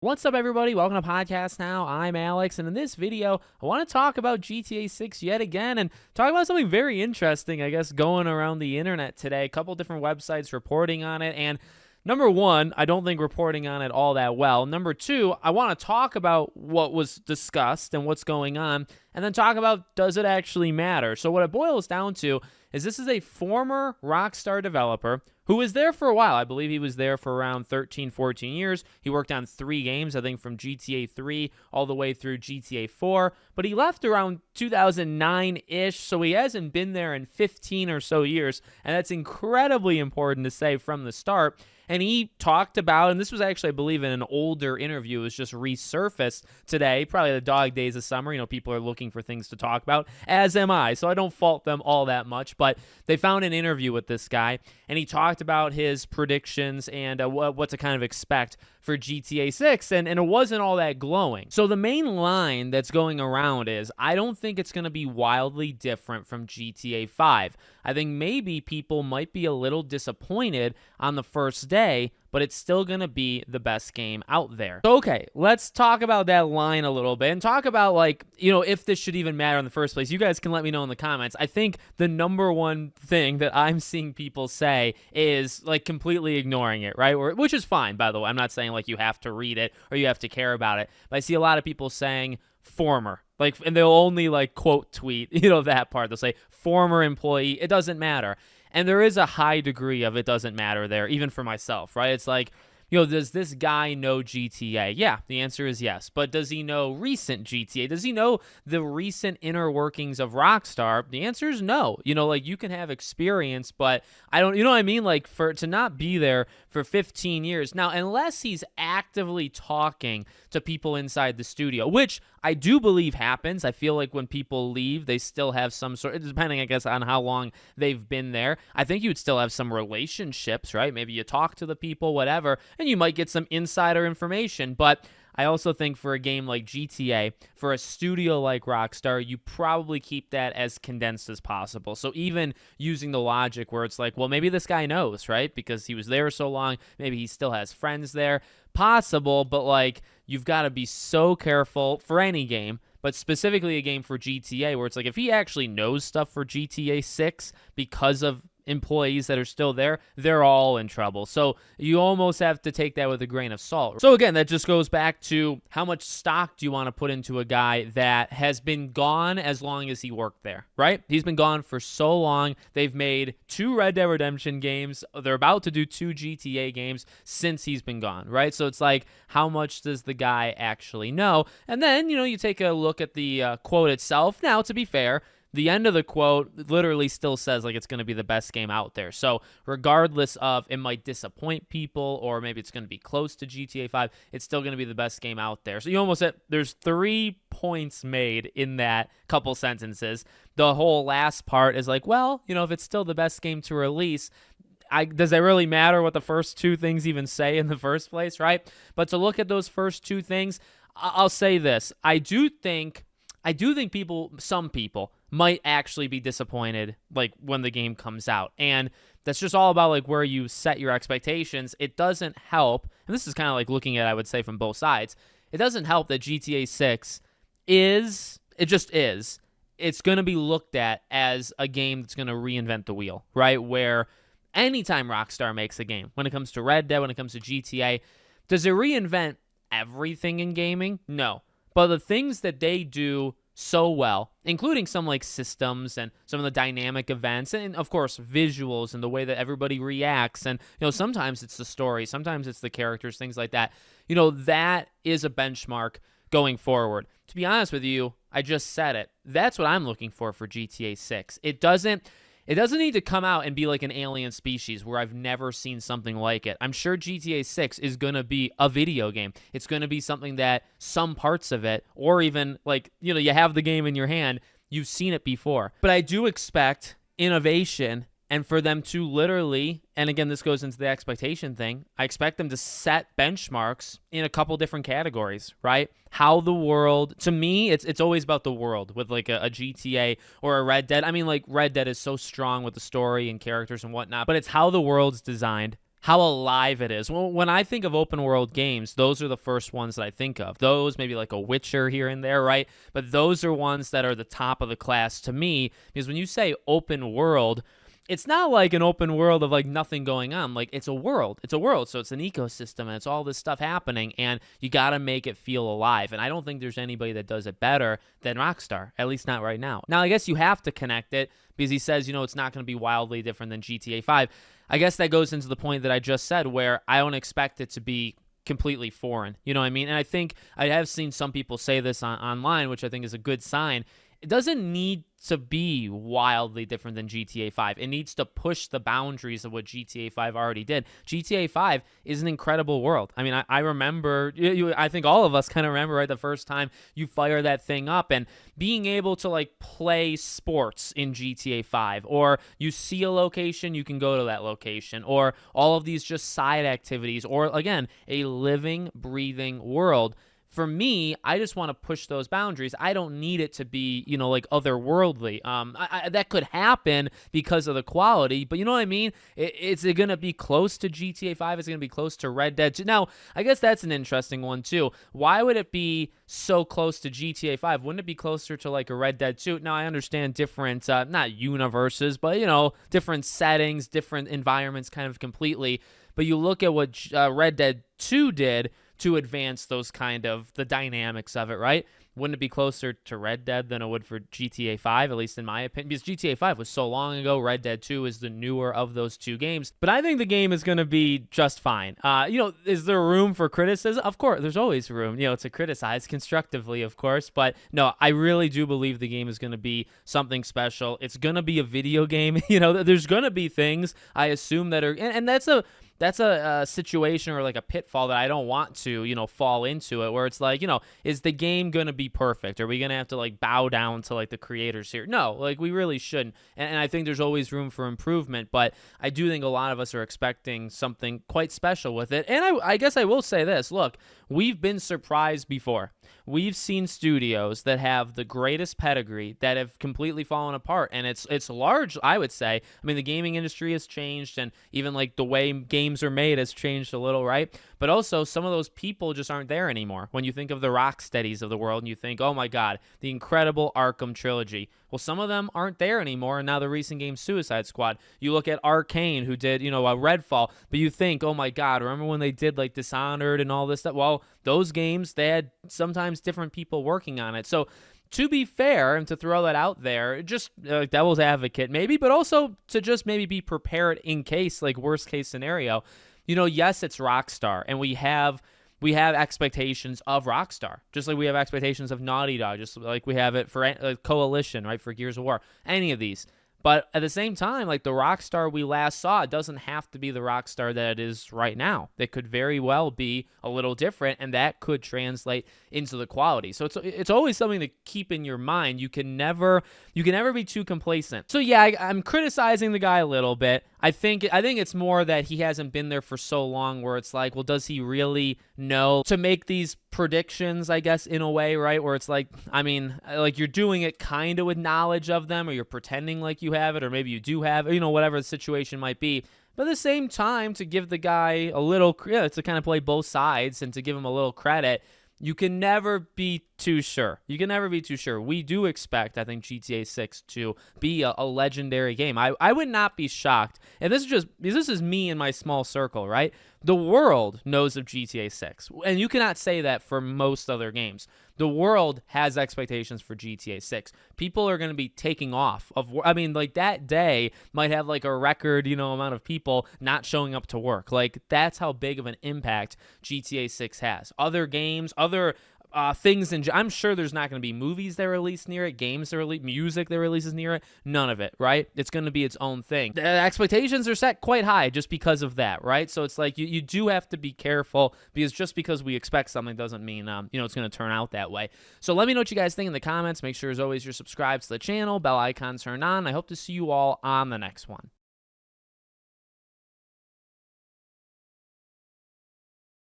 What's up, everybody? Welcome to Podcast Now. I'm Alex, and in this video, I want to talk about GTA 6 yet again and talk about something very interesting, I guess, going around the internet today. A couple different websites reporting on it, and number one, I don't think reporting on it all that well. Number two, I want to talk about what was discussed and what's going on, and then talk about, does it actually matter? So what it boils down to is this is a former Rockstar developer who was there for a while. I believe he was there for around 13, 14 years. He worked on 3 games, I think from GTA 3 all the way through GTA 4, but he left around 2009-ish, so he hasn't been there in 15 or so years, and that's incredibly important to say from the start. And he talked about, and this was actually, I believe, in an older interview, it was just resurfaced today, probably the dog days of summer. You know, people are looking for things to talk about, as am I, so I don't fault them all that much. But they found an interview with this guy, and he talked about his predictions and what to kind of expect for GTA 6, and it wasn't all that glowing. So the main line that's going around is, I don't think it's going to be wildly different from GTA 5. I think maybe people might be a little disappointed on the first day, but it's still going to be the best game out there. So, okay, let's talk about that line a little bit and talk about, like, you know, if this should even matter in the first place. You guys can let me know in the comments. I think the number one thing that I'm seeing people say is, like, completely ignoring it, right? Which is fine, by the way. I'm not saying, like, you have to read it or you have to care about it. But I see a lot of people saying former. Like, and they'll only, like, quote tweet, you know, that part. They'll say former employee. It doesn't matter. And there is a high degree of it doesn't matter there, even for myself, right? It's like, you know, does this guy know GTA? Yeah, the answer is yes. But does he know recent GTA? Does he know the recent inner workings of Rockstar? The answer is no. You know, like, you can have experience, but I don't, you know what I mean? Like, for to not be there for 15 years. Now, unless he's actively talking to people inside the studio, which I do believe happens. I feel like when people leave, they still have some sort, depending, I guess, on how long they've been there. I think you'd still have some relationships, right? Maybe you talk to the people, whatever, and you might get some insider information. But I also think for a game like GTA, for a studio like Rockstar, you probably keep that as condensed as possible. So even using the logic where it's like, well, maybe this guy knows, right? Because he was there so long, maybe he still has friends there. Possible, but, like, you've got to be so careful for any game, but specifically a game for GTA, where it's like, if he actually knows stuff for GTA 6 because of employees that are still there, they're all in trouble. So you almost have to take that with a grain of salt. So again, that just goes back to how much stock do you want to put into a guy that has been gone as long as he worked there, right? He's been gone for so long. They've made 2 Red Dead Redemption games. They're about to do 2 GTA games since he's been gone, right? So it's like, how much does the guy actually know? And then, you know, you take a look at the quote itself. Now, to be fair, the end of the quote literally still says, like, it's going to be the best game out there. So regardless of it might disappoint people or maybe it's going to be close to GTA 5, it's still going to be the best game out there. So you almost said there's 3 points made in that couple sentences. The whole last part is like, well, you know, if it's still the best game to release, does it really matter what the first 2 things even say in the first place, right? But to look at those first 2 things, I'll say this. I do think people, some people, might actually be disappointed, like, when the game comes out. And that's just all about, like, where you set your expectations. It doesn't help, and this is kind of like looking at, I would say, from both sides. It doesn't help that GTA 6 is, it just is. It's going to be looked at as a game that's going to reinvent the wheel, right? Where anytime Rockstar makes a game, when it comes to Red Dead, when it comes to GTA, does it reinvent everything in gaming? No. But the things that they do so well, including some, like, systems and some of the dynamic events and, of course, visuals and the way that everybody reacts, and, you know, sometimes it's the story, sometimes it's the characters, things like that. You know, that is a benchmark going forward. To be honest with you, I just said it. That's what I'm looking for GTA 6. It doesn't need to come out and be like an alien species where I've never seen something like it. I'm sure GTA 6 is going to be a video game. It's going to be something that some parts of it, or even, like, you know, you have the game in your hand, you've seen it before. But I do expect innovation, and for them to literally, and again, this goes into the expectation thing, I expect them to set benchmarks in a couple different categories, right? How the world, to me, it's always about the world with, like, a GTA or a Red Dead. I mean, like, Red Dead is so strong with the story and characters and whatnot, but it's how the world's designed, how alive it is. Well, when I think of open world games, those are the first ones that I think of. Those, maybe like a Witcher here and there, right? But those are ones that are the top of the class to me, because when you say open world, it's not like an open world of like nothing going on. Like it's a world. It's a world. So it's an ecosystem and it's all this stuff happening, and you got to make it feel alive. And I don't think there's anybody that does it better than Rockstar, at least not right now. Now, I guess you have to connect it because he says, it's not going to be wildly different than GTA 5. I guess that goes into the point that I just said, where I don't expect it to be completely foreign. You know what I mean? And I think I have seen some people say this online, which I think is a good sign. It doesn't need to be wildly different than GTA 5. It needs to push the boundaries of what GTA 5 already did. GTA 5 is an incredible world. I mean, I remember, I think all of us kind of remember, right, the first time you fire that thing up and being able to like play sports in GTA 5, or you see a location, you can go to that location, or all of these just side activities, or again, a living, breathing world. For me, I just want to push those boundaries. I don't need it to be, like otherworldly. That could happen because of the quality, but you know what I mean? Is it going to be close to GTA 5? Is it going to be close to Red Dead 2? Now, I guess that's an interesting one too. Why would it be so close to GTA 5? Wouldn't it be closer to like a Red Dead 2? Now, I understand different, not universes, but, different settings, different environments kind of completely. But you look at what Red Dead 2 did to advance those kind of the dynamics of it, right? Wouldn't it be closer to Red Dead than it would for GTA 5, at least in my opinion? Because GTA 5 was so long ago. Red Dead 2 is the newer of those two games. But I think the game is going to be just fine. Is there room for criticism? Of course, there's always room, to criticize constructively, of course. But no, I really do believe the game is going to be something special. It's going to be a video game. There's going to be things, I assume, that are, and that's a situation or like a pitfall that I don't want to, fall into it, where it's like, is the game going to be perfect? Are we going to have to like bow down to like the creators here? No, like we really shouldn't. And I think there's always room for improvement, but I do think a lot of us are expecting something quite special with it. And I guess I will say this, look, we've been surprised before. We've seen studios that have the greatest pedigree that have completely fallen apart, and it's large, I would say. I mean, the gaming industry has changed, and even like the way games are made has changed a little, right? But also, some of those people just aren't there anymore. When you think of the Rocksteadies of the world, and you think, oh my God, the incredible Arkham trilogy. Well, some of them aren't there anymore, and now the recent game Suicide Squad. You look at Arcane, who did, Redfall, but you think, oh my God, remember when they did like Dishonored and all this stuff? Well, those games, they had sometimes different people working on it. So to be fair, and to throw that out there, just devil's advocate maybe, but also to just maybe be prepared in case, like worst case scenario, yes, it's Rockstar, and we have expectations of Rockstar, just like we have expectations of Naughty Dog, just like we have it for Coalition, right, for Gears of War, any of these. But at the same time, like the Rockstar we last saw, it doesn't have to be the Rockstar that it is right now. It could very well be a little different, and that could translate into the quality. So it's always something to keep in your mind. You can never be too complacent. So yeah, I'm criticizing the guy a little bit. I think it's more that he hasn't been there for so long, where it's like, well, does he really know to make these predictions, I guess, in a way, right? Where it's like, I mean, like you're doing it kind of with knowledge of them, or you're pretending like you have it, or maybe you do have it, whatever the situation might be. But at the same time, to give the guy a little, to kind of play both sides and to give him a little credit, you can never be too sure. We do expect, I think, GTA 6 to be a legendary game. I would not be shocked. And this is me and my small circle, right? The world knows of GTA 6. And you cannot say that for most other games. The world has expectations for GTA 6. People are going to be taking off like that day might have like a record, amount of people not showing up to work. Like that's how big of an impact GTA 6 has. Other games, other things, and I'm sure there's not going to be movies that release near it, games that release, music that releases near it, none of it, right? It's going to be its own thing. The expectations are set quite high just because of that, right? So it's like you do have to be careful, because just because we expect something doesn't mean it's going to turn out that way. So let me know what you guys think in the comments. Make sure, as always, you're subscribed to the channel, bell icon turned on. I hope to see you all on the next one.